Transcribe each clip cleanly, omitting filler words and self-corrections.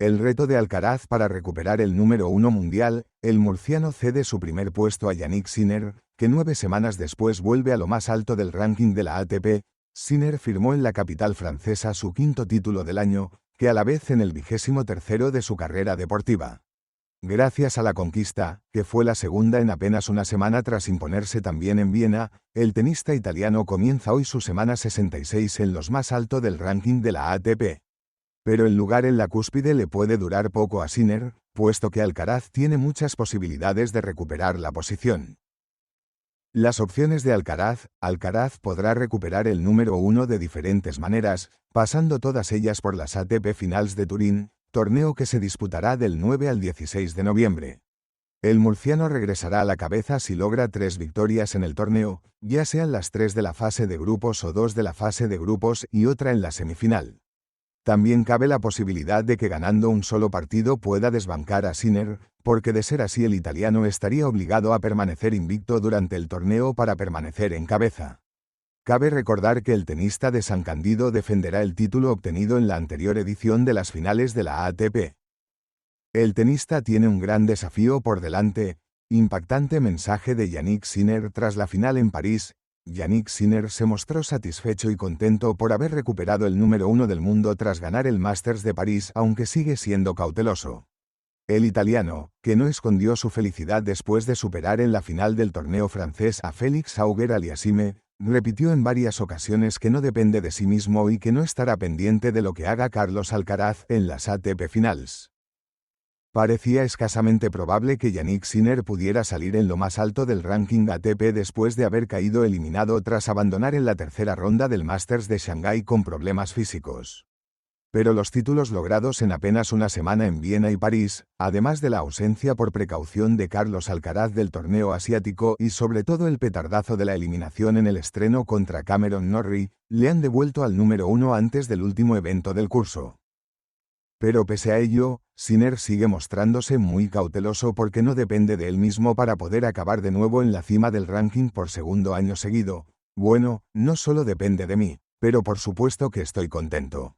El reto de Alcaraz para recuperar el número 1 mundial, el murciano cede su primer puesto a Jannik Sinner, que 9 semanas después vuelve a lo más alto del ranking de la ATP. Sinner firmó en la capital francesa su quinto título del año, que a la vez en el 23º de su carrera deportiva. Gracias a la conquista, que fue la segunda en apenas una semana tras imponerse también en Viena, el tenista italiano comienza hoy su semana 66 en los más alto del ranking de la ATP. Pero el lugar en la cúspide le puede durar poco a Sinner, puesto que Alcaraz tiene muchas posibilidades de recuperar la posición. Las opciones de Alcaraz podrá recuperar el número 1 de diferentes maneras, pasando todas ellas por las ATP Finals de Turín, torneo que se disputará del 9 al 16 de noviembre. El murciano regresará a la cabeza si logra 3 victorias en el torneo, ya sean las 3 de la fase de grupos o 2 de la fase de grupos y otra en la semifinal. También cabe la posibilidad de que ganando un solo partido pueda desbancar a Sinner, porque de ser así el italiano estaría obligado a permanecer invicto durante el torneo para permanecer en cabeza. Cabe recordar que el tenista de San Candido defenderá el título obtenido en la anterior edición de las finales de la ATP. El tenista tiene un gran desafío por delante. Impactante mensaje de Jannik Sinner tras la final en París. Jannik Sinner se mostró satisfecho y contento por haber recuperado el número 1 del mundo tras ganar el Masters de París, aunque sigue siendo cauteloso. El italiano, que no escondió su felicidad después de superar en la final del torneo francés a Félix Auger-Aliassime, repitió en varias ocasiones que no depende de sí mismo y que no estará pendiente de lo que haga Carlos Alcaraz en las ATP Finals. Parecía escasamente probable que Jannik Sinner pudiera salir en lo más alto del ranking ATP después de haber caído eliminado tras abandonar en la tercera ronda del Masters de Shanghái con problemas físicos. Pero los títulos logrados en apenas una semana en Viena y París, además de la ausencia por precaución de Carlos Alcaraz del torneo asiático y sobre todo el petardazo de la eliminación en el estreno contra Cameron Norrie, le han devuelto al número 1 antes del último evento del curso. Pero pese a ello, Sinner sigue mostrándose muy cauteloso porque no depende de él mismo para poder acabar de nuevo en la cima del ranking por segundo año seguido. Bueno, no solo depende de mí, pero por supuesto que estoy contento.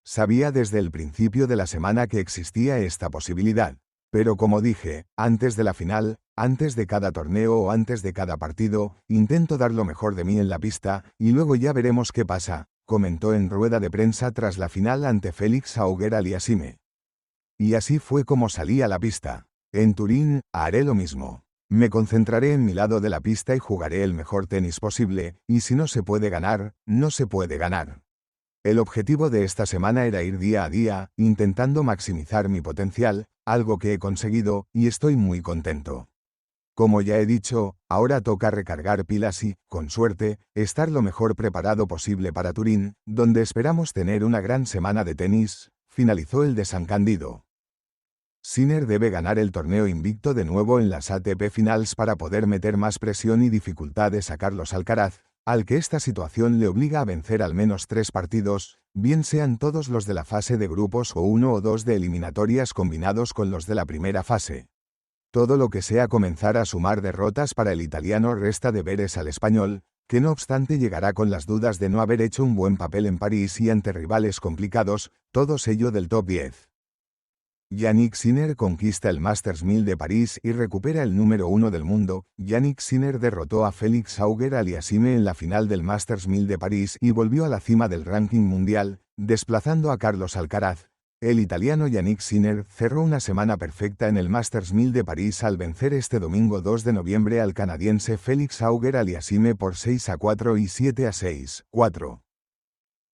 Sabía desde el principio de la semana que existía esta posibilidad. Pero como dije, antes de la final, antes de cada torneo o antes de cada partido, intento dar lo mejor de mí en la pista, y luego ya veremos qué pasa, comentó en rueda de prensa tras la final ante Félix Auger-Aliassime. Y así fue como salí a la pista. En Turín, haré lo mismo. Me concentraré en mi lado de la pista y jugaré el mejor tenis posible, y si no se puede ganar, no se puede ganar. El objetivo de esta semana era ir día a día, intentando maximizar mi potencial, algo que he conseguido, y estoy muy contento. Como ya he dicho, ahora toca recargar pilas y, con suerte, estar lo mejor preparado posible para Turín, donde esperamos tener una gran semana de tenis, finalizó el de San Candido. Sinner debe ganar el torneo invicto de nuevo en las ATP Finals para poder meter más presión y dificultades a Carlos Alcaraz, al que esta situación le obliga a vencer al menos 3 partidos, bien sean todos los de la fase de grupos o 1 o 2 de eliminatorias combinados con los de la primera fase. Todo lo que sea comenzar a sumar derrotas para el italiano resta deberes al español, que no obstante llegará con las dudas de no haber hecho un buen papel en París y ante rivales complicados, todos ello del top 10. Jannik Sinner conquista el Masters 1000 de París y recupera el número 1 del mundo. Jannik Sinner derrotó a Félix Auger-Aliassime en la final del Masters 1000 de París y volvió a la cima del ranking mundial, desplazando a Carlos Alcaraz. El italiano Jannik Sinner cerró una semana perfecta en el Masters 1000 de París al vencer este domingo 2 de noviembre al canadiense Félix Auger-Aliassime por 6-4 y 7-6-4.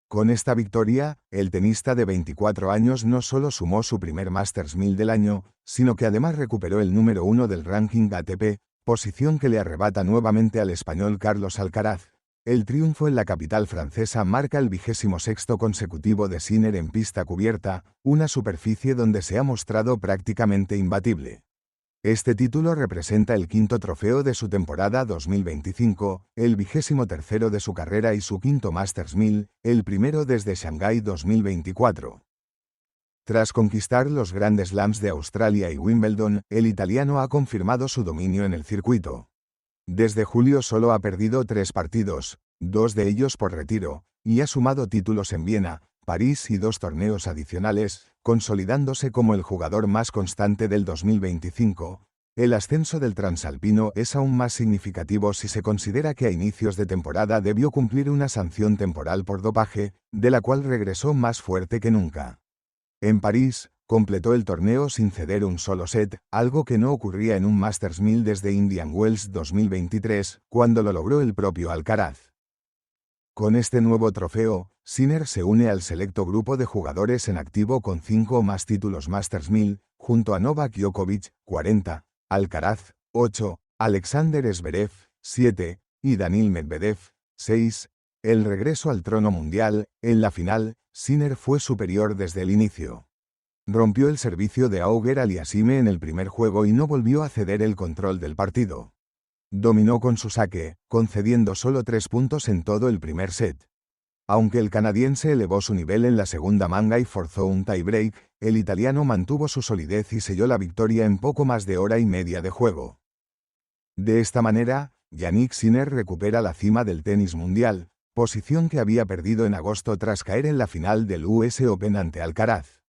Con esta victoria, el tenista de 24 años no solo sumó su primer Masters 1000 del año, sino que además recuperó el número 1 del ranking ATP, posición que le arrebata nuevamente al español Carlos Alcaraz. El triunfo en la capital francesa marca el 26º consecutivo de Sinner en pista cubierta, una superficie donde se ha mostrado prácticamente imbatible. Este título representa el quinto trofeo de su temporada 2025, el 23º de su carrera y su quinto Masters 1000, el primero desde Shanghái 2024. Tras conquistar los Grand Slams de Australia y Wimbledon, el italiano ha confirmado su dominio en el circuito. Desde julio solo ha perdido 3 partidos, 2 de ellos por retiro, y ha sumado títulos en Viena, París y 2 torneos adicionales, consolidándose como el jugador más constante del 2025. El ascenso del transalpino es aún más significativo si se considera que a inicios de temporada debió cumplir una sanción temporal por dopaje, de la cual regresó más fuerte que nunca. En París, completó el torneo sin ceder un solo set, algo que no ocurría en un Masters 1000 desde Indian Wells 2023, cuando lo logró el propio Alcaraz. Con este nuevo trofeo, Sinner se une al selecto grupo de jugadores en activo con 5 o más títulos Masters 1000, junto a Novak Djokovic, 40, Alcaraz, 8, Alexander Zverev, 7, y Daniil Medvedev, 6. El regreso al trono mundial, en la final, Sinner fue superior desde el inicio. Rompió el servicio de Auger-Aliassime en el primer juego y no volvió a ceder el control del partido. Dominó con su saque, concediendo solo 3 puntos en todo el primer set. Aunque el canadiense elevó su nivel en la segunda manga y forzó un tiebreak, el italiano mantuvo su solidez y selló la victoria en poco más de hora y media de juego. De esta manera, Jannik Sinner recupera la cima del tenis mundial, posición que había perdido en agosto tras caer en la final del US Open ante Alcaraz.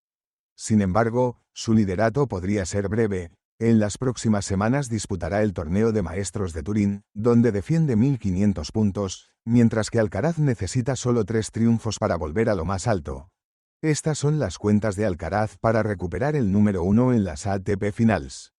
Sin embargo, su liderato podría ser breve. En las próximas semanas disputará el torneo de maestros de Turín, donde defiende 1.500 puntos, mientras que Alcaraz necesita solo 3 triunfos para volver a lo más alto. Estas son las cuentas de Alcaraz para recuperar el número 1 en las ATP Finals.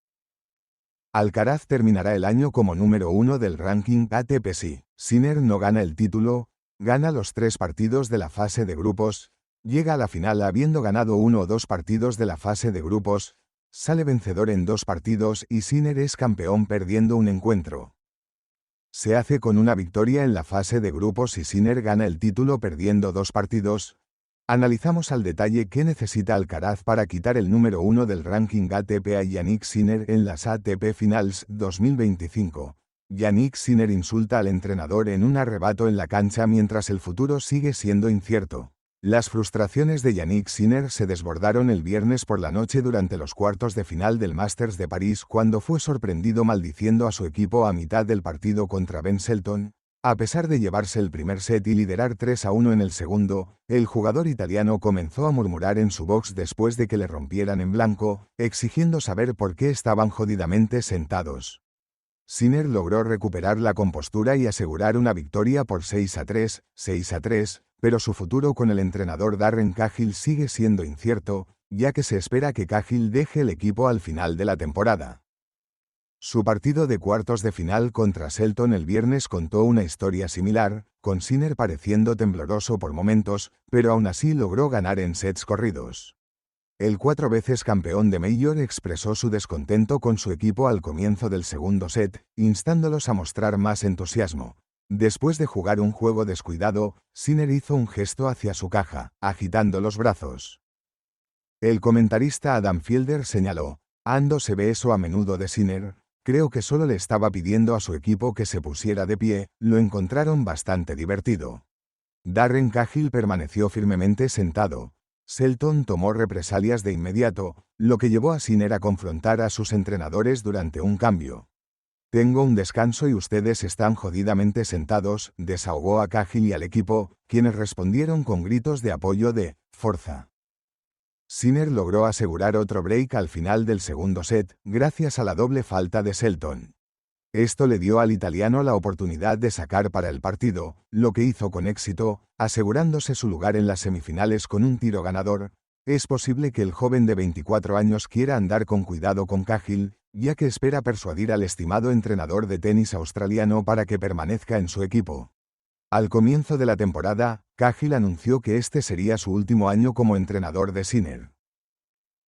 Alcaraz terminará el año como número 1 del ranking ATP. Si Sinner no gana el título, gana los 3 partidos de la fase de grupos, llega a la final habiendo ganado 1 o 2 partidos de la fase de grupos, sale vencedor en 2 partidos y Sinner es campeón perdiendo un encuentro. Se hace con una victoria en la fase de grupos y Sinner gana el título perdiendo 2 partidos. Analizamos al detalle qué necesita Alcaraz para quitar el número 1 del ranking ATP a Jannik Sinner en las ATP Finals 2025. Jannik Sinner insulta al entrenador en un arrebato en la cancha mientras el futuro sigue siendo incierto. Las frustraciones de Jannik Sinner se desbordaron el viernes por la noche durante los cuartos de final del Masters de París cuando fue sorprendido maldiciendo a su equipo a mitad del partido contra Ben Shelton. A pesar de llevarse el primer set y liderar 3-1 en el segundo, el jugador italiano comenzó a murmurar en su box después de que le rompieran en blanco, exigiendo saber por qué estaban jodidamente sentados. Sinner logró recuperar la compostura y asegurar una victoria por 6-3, 6-3, pero su futuro con el entrenador Darren Cahill sigue siendo incierto, ya que se espera que Cahill deje el equipo al final de la temporada. Su partido de cuartos de final contra Shelton el viernes contó una historia similar, con Sinner pareciendo tembloroso por momentos, pero aún así logró ganar en sets corridos. El 4 veces campeón de Major expresó su descontento con su equipo al comienzo del segundo set, instándolos a mostrar más entusiasmo. Después de jugar un juego descuidado, Sinner hizo un gesto hacia su caja, agitando los brazos. El comentarista Adam Fielder señaló: "Ando se ve eso a menudo de Sinner, creo que solo le estaba pidiendo a su equipo que se pusiera de pie, lo encontraron bastante divertido". Darren Cahill permaneció firmemente sentado. Shelton tomó represalias de inmediato, lo que llevó a Sinner a confrontar a sus entrenadores durante un cambio. "Tengo un descanso y ustedes están jodidamente sentados", desahogó a Cahill y al equipo, quienes respondieron con gritos de apoyo de "Forza". Sinner logró asegurar otro break al final del segundo set, gracias a la doble falta de Shelton. Esto le dio al italiano la oportunidad de sacar para el partido, lo que hizo con éxito, asegurándose su lugar en las semifinales con un tiro ganador. Es posible que el joven de 24 años quiera andar con cuidado con Cahill, ya que espera persuadir al estimado entrenador de tenis australiano para que permanezca en su equipo. Al comienzo de la temporada, Cahill anunció que este sería su último año como entrenador de Sinner.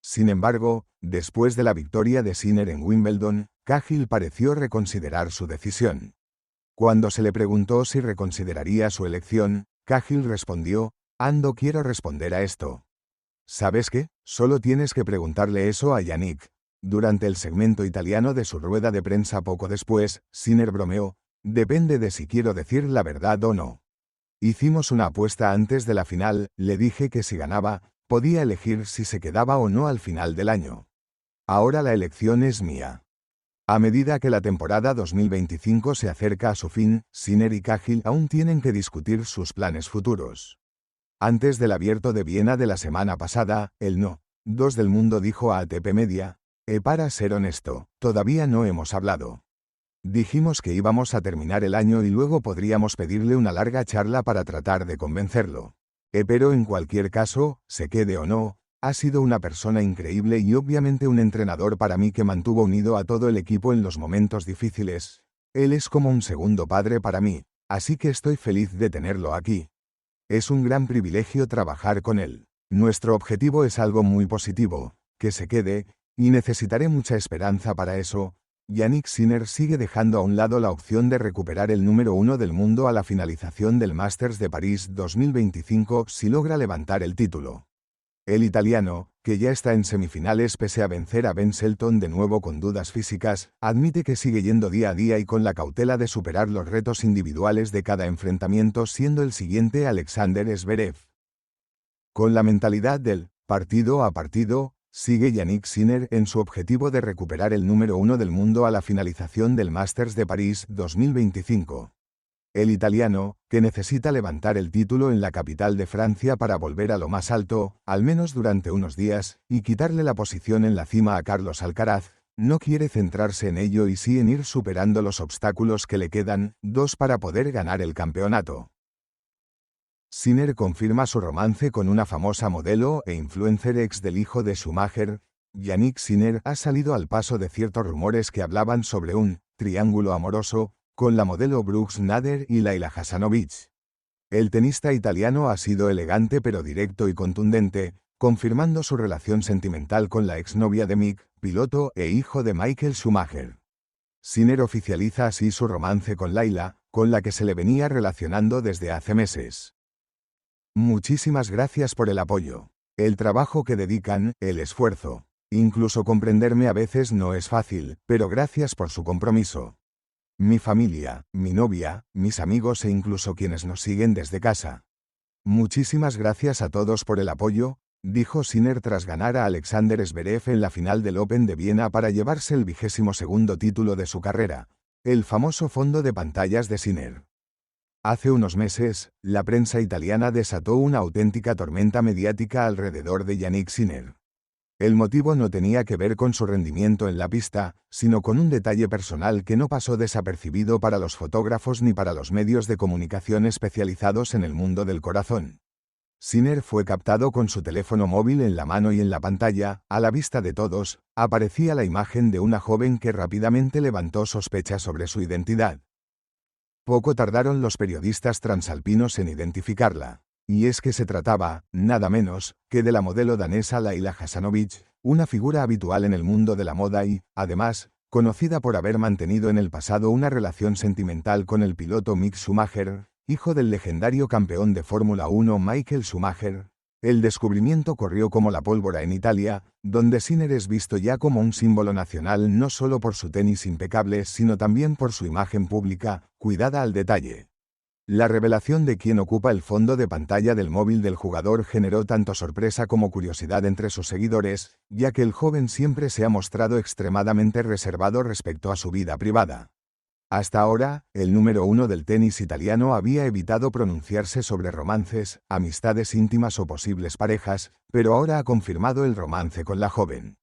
Sin embargo, después de la victoria de Sinner en Wimbledon, Cahill pareció reconsiderar su decisión. Cuando se le preguntó si reconsideraría su elección, Cahill respondió: quiero responder a esto. ¿Sabes qué? Solo tienes que preguntarle eso a Jannik. Durante el segmento italiano de su rueda de prensa poco después, Sinner bromeó: depende de si quiero decir la verdad o no. Hicimos una apuesta antes de la final, le dije que si ganaba, podía elegir si se quedaba o no al final del año. Ahora la elección es mía. A medida que la temporada 2025 se acerca a su fin, Sinner y Cahill aún tienen que discutir sus planes futuros. Antes del Abierto de Viena de la semana pasada, el no 2 del mundo dijo a ATP Media, para ser honesto, todavía no hemos hablado. Dijimos que íbamos a terminar el año y luego podríamos pedirle una larga charla para tratar de convencerlo. Pero en cualquier caso, se quede o no, ha sido una persona increíble y obviamente un entrenador para mí que mantuvo unido a todo el equipo en los momentos difíciles. Él es como un segundo padre para mí, así que estoy feliz de tenerlo aquí. Es un gran privilegio trabajar con él. Nuestro objetivo es algo muy positivo, que se quede, y necesitaré mucha esperanza para eso. Jannik Sinner sigue dejando a un lado la opción de recuperar el número 1 del mundo a la finalización del Masters de París 2025 si logra levantar el título. El italiano, que ya está en semifinales pese a vencer a Ben Shelton de nuevo con dudas físicas, admite que sigue yendo día a día y con la cautela de superar los retos individuales de cada enfrentamiento, siendo el siguiente Alexander Zverev. Con la mentalidad del partido a partido, sigue Jannik Sinner en su objetivo de recuperar el número 1 del mundo a la finalización del Masters de París 2025. El italiano, que necesita levantar el título en la capital de Francia para volver a lo más alto, al menos durante unos días, y quitarle la posición en la cima a Carlos Alcaraz, no quiere centrarse en ello y sí en ir superando los obstáculos que le quedan, 2 para poder ganar el campeonato. Sinner confirma su romance con una famosa modelo e influencer ex del hijo de Schumacher. Jannik Sinner ha salido al paso de ciertos rumores que hablaban sobre un triángulo amoroso con la modelo Brooks Nader y Laila Hasanovic. El tenista italiano ha sido elegante pero directo y contundente, confirmando su relación sentimental con la exnovia de Mick, piloto e hijo de Michael Schumacher. Sinner oficializa así su romance con Laila, con la que se le venía relacionando desde hace meses. Muchísimas gracias por el apoyo, el trabajo que dedican, el esfuerzo. Incluso comprenderme a veces no es fácil, pero gracias por su compromiso. Mi familia, mi novia, mis amigos e incluso quienes nos siguen desde casa. Muchísimas gracias a todos por el apoyo, dijo Sinner tras ganar a Alexander Zverev en la final del Open de Viena para llevarse el 22º título de su carrera, el famoso fondo de pantallas de Sinner. Hace unos meses, la prensa italiana desató una auténtica tormenta mediática alrededor de Jannik Sinner. El motivo no tenía que ver con su rendimiento en la pista, sino con un detalle personal que no pasó desapercibido para los fotógrafos ni para los medios de comunicación especializados en el mundo del corazón. Sinner fue captado con su teléfono móvil en la mano y en la pantalla, a la vista de todos, aparecía la imagen de una joven que rápidamente levantó sospechas sobre su identidad. Poco tardaron los periodistas transalpinos en identificarla. Y es que se trataba, nada menos, que de la modelo danesa Laila Hasanovic, una figura habitual en el mundo de la moda y, además, conocida por haber mantenido en el pasado una relación sentimental con el piloto Mick Schumacher, hijo del legendario campeón de Fórmula 1 Michael Schumacher. El descubrimiento corrió como la pólvora en Italia, donde Sinner es visto ya como un símbolo nacional no solo por su tenis impecable sino también por su imagen pública, cuidada al detalle. La revelación de quién ocupa el fondo de pantalla del móvil del jugador generó tanto sorpresa como curiosidad entre sus seguidores, ya que el joven siempre se ha mostrado extremadamente reservado respecto a su vida privada. Hasta ahora, el número 1 del tenis italiano había evitado pronunciarse sobre romances, amistades íntimas o posibles parejas, pero ahora ha confirmado el romance con la joven.